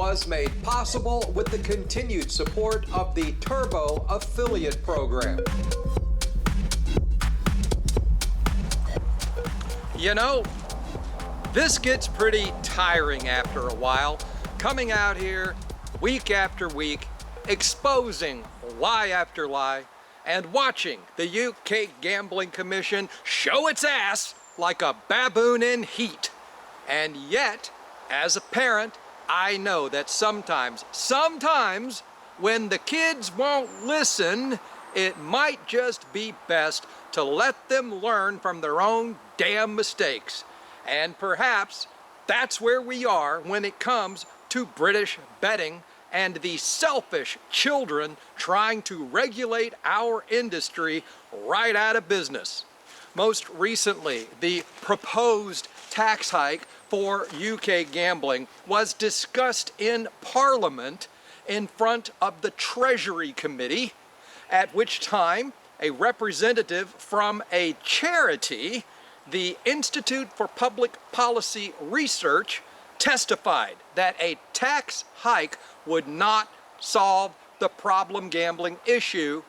was made possible with the continued support of the Turbo Affiliate Program. You know, this gets pretty tiring after a while, coming out here week after week, exposing lie after lie, and watching the UK Gambling Commission show its ass like a baboon in heat. And yet, as a parent, I know that sometimes, when the kids won't listen, it might just be best to let them learn from their own damn mistakes. And perhaps that's where we are when it comes to British betting and the selfish children trying to regulate our industry right out of business. Most recently, the proposed tax hike for UK gambling was discussed in Parliament in front of the Treasury Committee, at which time a representative from a charity, the Institute for Public Policy Research, testified that a tax hike would not solve the problem gambling issue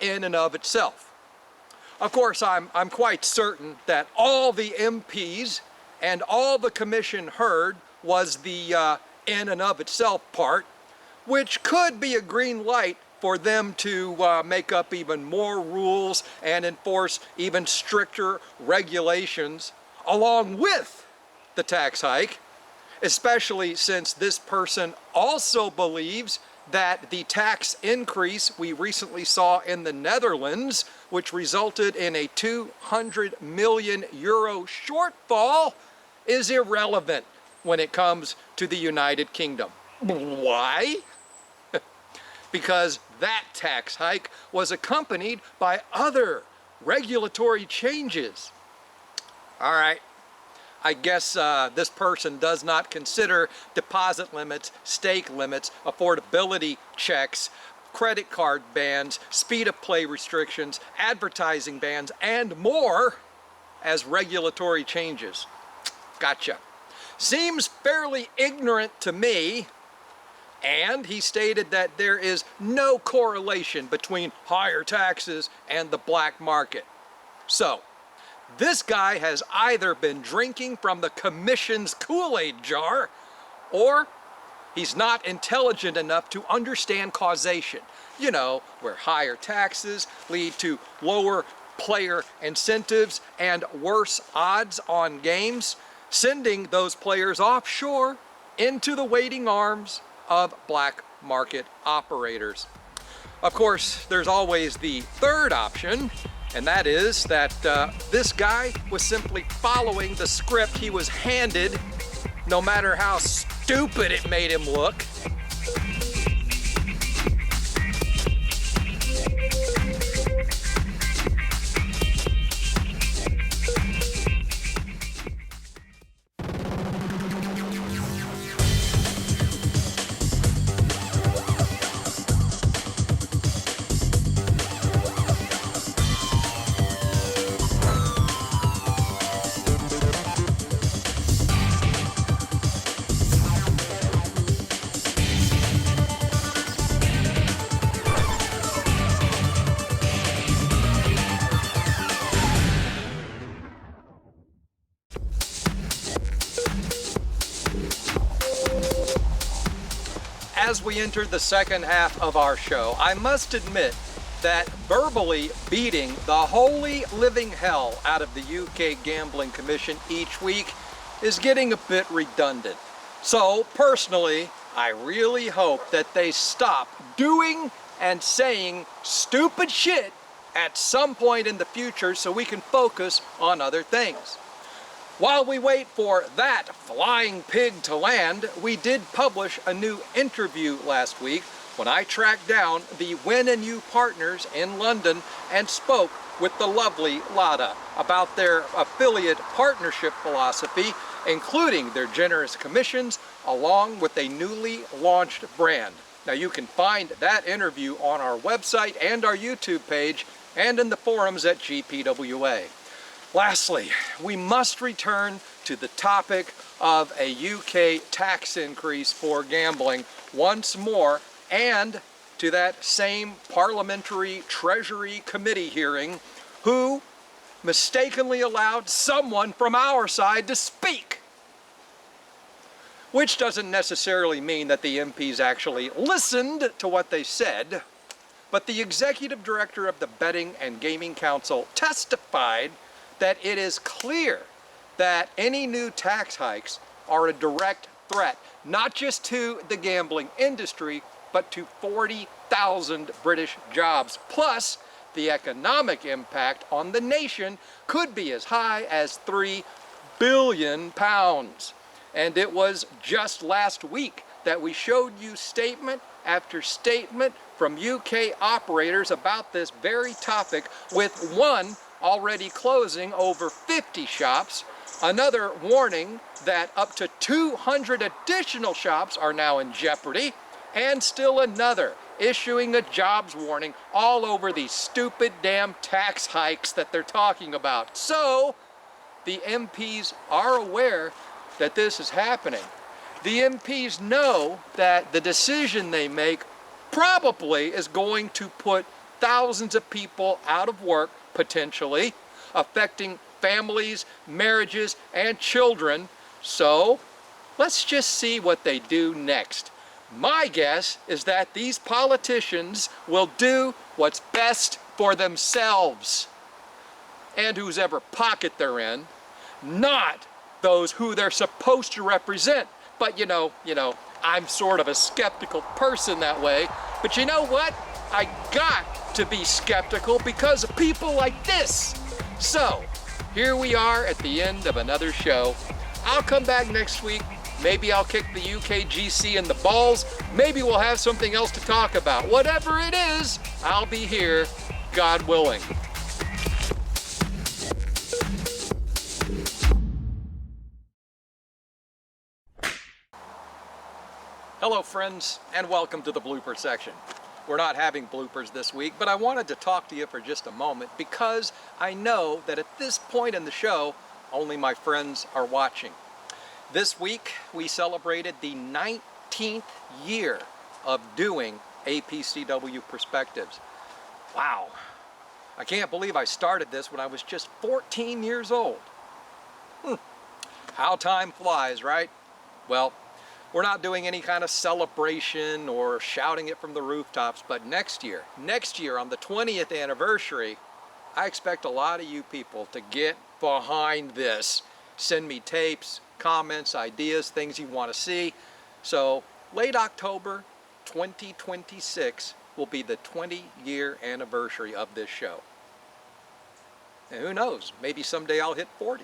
in and of itself. Of course, I'm quite certain that all the MPs and all the commission heard was the in and of itself part, which could be a green light for them to make up even more rules and enforce even stricter regulations along with the tax hike, especially since this person also believes that the tax increase we recently saw in the Netherlands, which resulted in a 200 million euro shortfall, is irrelevant when it comes to the United Kingdom. Why? Because that tax hike was accompanied by other regulatory changes. All right, I guess this person does not consider deposit limits, stake limits, affordability checks, credit card bans, speed of play restrictions, advertising bans, and more as regulatory changes. Gotcha. Seems fairly ignorant to me. And he stated that there is no correlation between higher taxes and the black market. So, this guy has either been drinking from the commission's Kool-Aid jar, or he's not intelligent enough to understand causation. You know, where higher taxes lead to lower player incentives and worse odds on games, sending those players offshore into the waiting arms of black market operators. Of course, there's always the third option, and that is that this guy was simply following the script he was handed, no matter how stupid it made him look. As we enter the second half of our show, I must admit that verbally beating the holy living hell out of the UK Gambling Commission each week is getting a bit redundant. So personally, I really hope that they stop doing and saying stupid shit at some point in the future so we can focus on other things. While we wait for that flying pig to land, we did publish a new interview last week when I tracked down the Win and You partners in London and spoke with the lovely Lada about their affiliate partnership philosophy, including their generous commissions, along with a newly launched brand. Now you can find that interview on our website and our YouTube page and in the forums at GPWA. Lastly, we must return to the topic of a UK tax increase for gambling once more, and to that same parliamentary Treasury Committee hearing who mistakenly allowed someone from our side to speak. Which doesn't necessarily mean that the MPs actually listened to what they said, but the executive director of the Betting and Gaming Council testified that it is clear that any new tax hikes are a direct threat, not just to the gambling industry, but to 40,000 British jobs. Plus, the economic impact on the nation could be as high as £3 billion. And it was just last week that we showed you statement after statement from UK operators about this very topic, with one already closing over 50 shops, another warning that up to 200 additional shops are now in jeopardy, and still another issuing a jobs warning all over these stupid damn tax hikes that they're talking about. So the MPs are aware that this is happening. The MPs know that the decision they make probably is going to put thousands of people out of work, potentially, affecting families, marriages, and children. So let's just see what they do next. My guess is that these politicians will do what's best for themselves and whose ever pocket they're in, not those who they're supposed to represent. But you know, I'm sort of a skeptical person that way. But you know what? I got to be skeptical because of people like this. So, here we are at the end of another show. I'll come back next week. Maybe I'll kick the UKGC in the balls. Maybe we'll have something else to talk about. Whatever it is, I'll be here, God willing. Hello friends, and welcome to the blooper section. We're not having bloopers this week, but I wanted to talk to you for just a moment because I know that at this point in the show, only my friends are watching. This week, we celebrated the 19th year of doing APCW Perspectives. Wow, I can't believe I started this when I was just 14 years old. How time flies, right? Well, we're not doing any kind of celebration or shouting it from the rooftops, but next year on the 20th anniversary, I expect a lot of you people to get behind this. Send me tapes, comments, ideas, things you want to see. So late October 2026 will be the 20-year anniversary of this show. And who knows, maybe someday I'll hit 40.